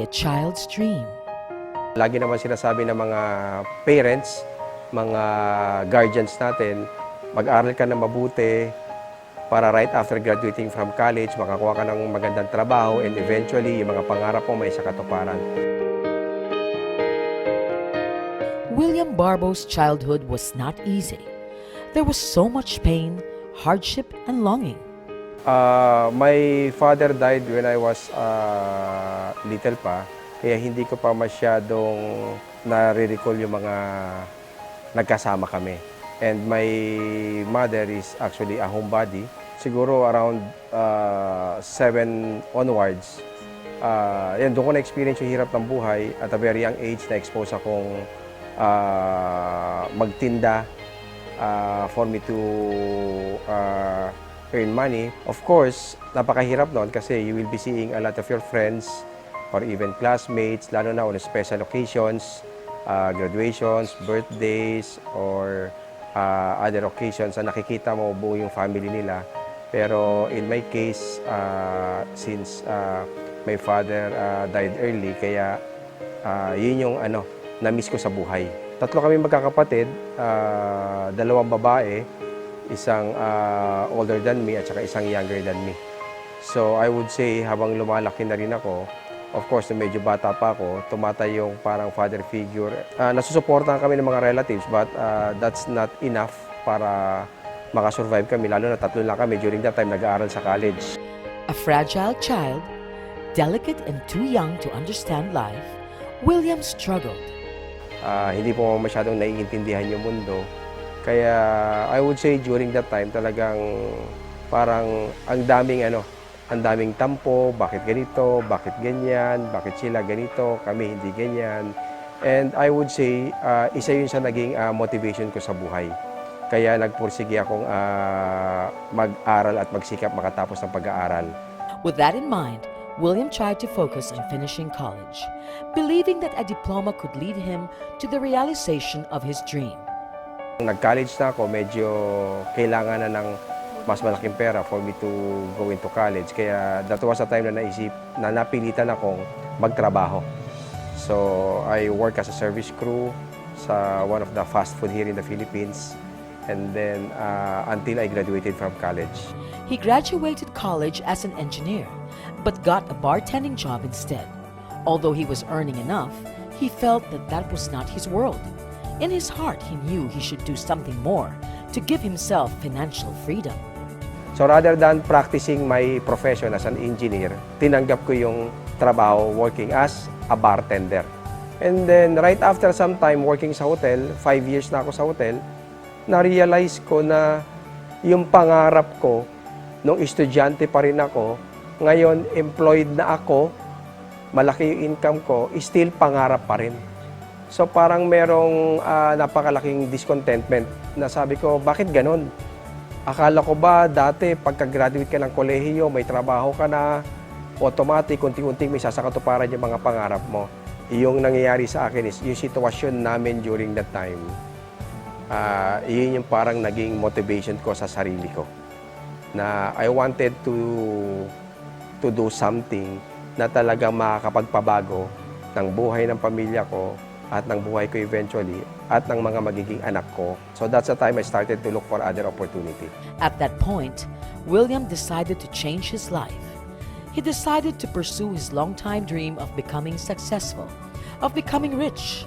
child's dream. Lagi naman sinasabi ng mga parents, mga guardians natin, mag-aral ka na mabuti para right after graduating from college, makakuha ka ng magandang trabaho and eventually, yung mga pangarap mo may sa katuparan. William Barbo's childhood was not easy. There was so much pain, hardship, and longing. My father died when I was little pa, kaya hindi ko pa masyadong nare-recall yung mga nagkasama kami. And my mother is actually a homebody. Siguro around 7 onwards, yan, doon ko na-experience yung hirap ng buhay. At a very young age, na-expose akong magtinda for me to earn money. Of course, napakahirap noon kasi you will be seeing a lot of your friends or even classmates, lalo na on special occasions, graduations, birthdays, or other occasions na nakikita mo buo yung family nila. Pero in my case, since my father died early, kaya yun yung na-miss ko sa buhay. Tatlo kami magkakapatid, 2 babae, isang older than me at saka isang younger than me. So I would say habang lumalaki na rin ako, of course, nung medyo bata pa ako, tumatay yung parang father figure. Nasusuportahan kami ng mga relatives but that's not enough para makasurvive kami. Lalo na 3 lang kami during that time nag-aaral sa college. A fragile child, delicate and too young to understand life, William struggled. Hindi po masyadong naiintindihan yung mundo. Kaya I would say during that time talagang parang ang daming tampo, bakit ganito, bakit ganyan, bakit sila ganito, kami hindi ganyan. And I would say isa yun sa naging motivation ko sa buhay. Kaya nagpursige akong mag-aral at magsikap makatapos ng pag-aaral. With that in mind, William tried to focus on finishing college, believing that a diploma could lead him to the realization of his dream. Nag-college na ako, medyo kailangan na ng mas malaking pera for me to go into college. Kaya that was a time na napilitan akong magtrabaho. So I work as a service crew sa one of the fast food here in the Philippines. And then until I graduated from college. He graduated college as an engineer, but got a bartending job instead. Although he was earning enough, he felt that that was not his world. In his heart, he knew he should do something more to give himself financial freedom. So rather than practicing my profession as an engineer, tinanggap ko yung trabaho working as a bartender. And then right after some time working sa hotel, 5 years na ako sa hotel, na-realize ko na yung pangarap ko, nung estudyante pa rin ako, ngayon employed na ako, malaki yung income ko, still pangarap pa rin. So parang merong napakalaking discontentment na sabi ko, bakit ganon? Akala ko ba dati pagka-graduate ka ng kolehiyo, may trabaho ka na, automatic, unti-unting may sasakatuparan yung mga pangarap mo. Yung nangyayari sa akin is yung sitwasyon namin during that time. Yun yung parang naging motivation ko sa sarili ko. Na I wanted to do something na talagang makakapagpabago ng buhay ng pamilya ko at ng buhay ko eventually at ng mga magiging anak ko. So that's the time I started to look for other opportunity. At that point, William decided to change his life. He decided to pursue his longtime dream of becoming successful, of becoming rich.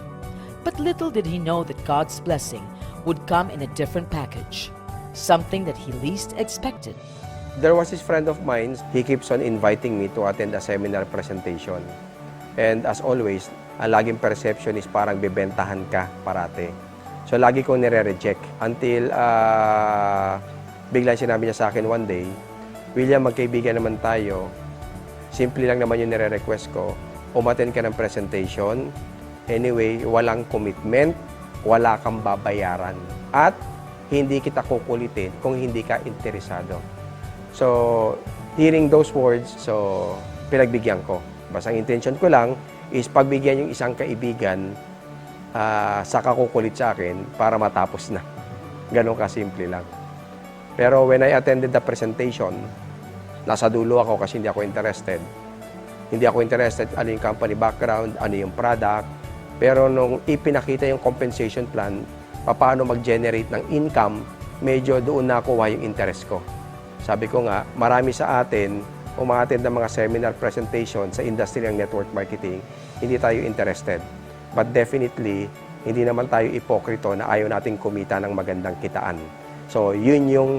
But little did he know that God's blessing would come in a different package, something that he least expected. There was this friend of mine, he keeps on inviting me to attend a seminar presentation. And as always, ang laging perception is parang bibentahan ka parate. So lagi kong nire-reject until biglang sinabi niya sa akin one day, William, magkaibigan naman tayo. Simple lang naman yung nire-request ko. Umattend ka ng presentation. Anyway, walang commitment, wala kang babayaran. At hindi kita kukulitin kung hindi ka interesado. So, hearing those words, so pinagbigyan ko. Basta ang intention ko lang is pagbigyan yung isang kaibigan sa kakukulit sa akin para matapos na. Ganon kasimple lang. Pero when I attended the presentation, nasa dulo ako kasi hindi ako interested. Hindi ako interested ano yung company background, ano yung product. Pero nung ipinakita yung compensation plan, paano mag-generate ng income, medyo doon nakuha yung interest ko. Sabi ko nga, marami sa atin, umattend ng mga seminar presentation sa industry ng network marketing, hindi tayo interested. But definitely, hindi naman tayo ipokrito na ayaw nating kumita ng magandang kitaan. So, yun yung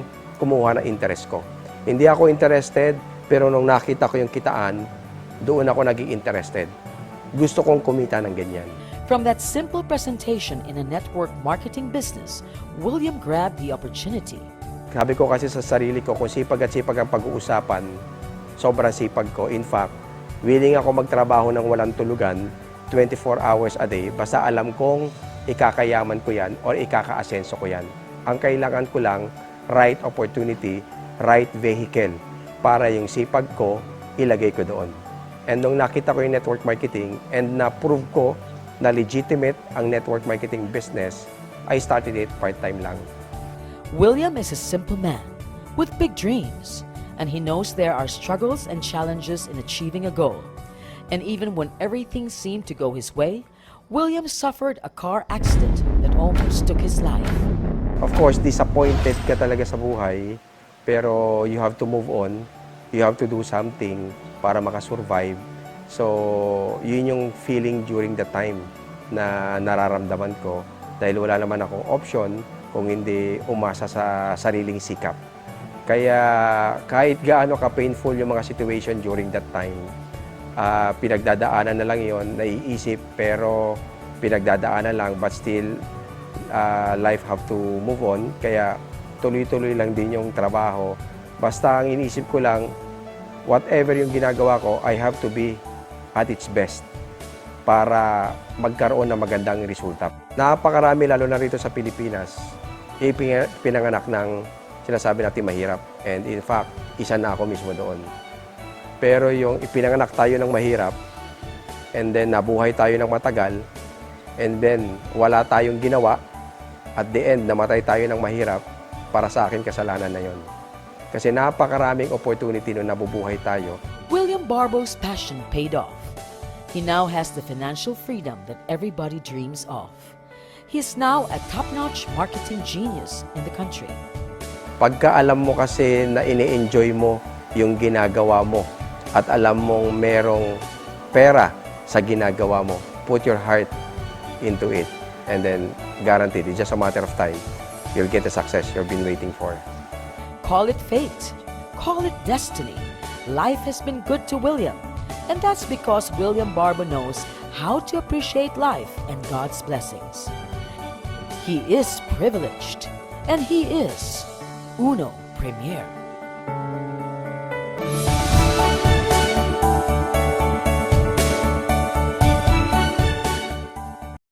kumuha ng interest ko. Hindi ako interested, pero nung nakita ko yung kitaan, doon ako naging interested. Gusto kong kumita ng ganyan. From that simple presentation in a network marketing business, William grabbed the opportunity. Sabi ko kasi sa sarili ko, kung sipag at sipag ang pag-uusapan, sobrang sipag ko. In fact, willing ako magtrabaho ng walang tulugan, 24 hours a day, basta alam kong ikakayaman ko yan or ikaka-asenso ko yan. Ang kailangan ko lang, right opportunity, right vehicle, para yung sipag ko, ilagay ko doon. And nung nakita ko yung network marketing and na-prove ko na legitimate ang network marketing business, I started it part-time lang. William is a simple man with big dreams, and he knows there are struggles and challenges in achieving a goal. And even when everything seemed to go his way, William suffered a car accident that almost took his life. Of course, disappointed ka talaga sa buhay, pero you have to move on. You have to do something para makasurvive. So, yun yung feeling during the time na nararamdaman ko dahil wala naman akong option kung hindi umasa sa sariling sikap. Kaya kahit gaano ka-painful yung mga situation during that time, pinagdadaanan na lang yon, naiisip, pero pinagdadaanan lang, but still, life have to move on. Kaya tuloy-tuloy lang din yung trabaho. Basta ang iniisip ko lang, whatever yung ginagawa ko, I have to be at its best para magkaroon ng magandang resulta. Napakarami, lalo na rito sa Pilipinas, pinanganak ng sinasabi natin mahirap. And in fact, isa na ako mismo doon. Pero yung ipinanganak tayo ng mahirap, and then nabuhay tayo ng matagal, and then wala tayong ginawa, at the end, namatay tayo ng mahirap, para sa akin, kasalanan na yon. Kasi napakaraming opportunity nung nabubuhay tayo. William Barbo's passion paid off. He now has the financial freedom that everybody dreams of. He is now a top-notch marketing genius in the country. Pagka alam mo kasi na ini-enjoy mo yung ginagawa mo at alam mong merong pera sa ginagawa mo, put your heart into it, and then guaranteed, it's just a matter of time, you'll get the success you've been waiting for. Call it fate. Call it destiny. Life has been good to William. And that's because William Barbo knows how to appreciate life and God's blessings. He is privileged. And he is Uno Premier.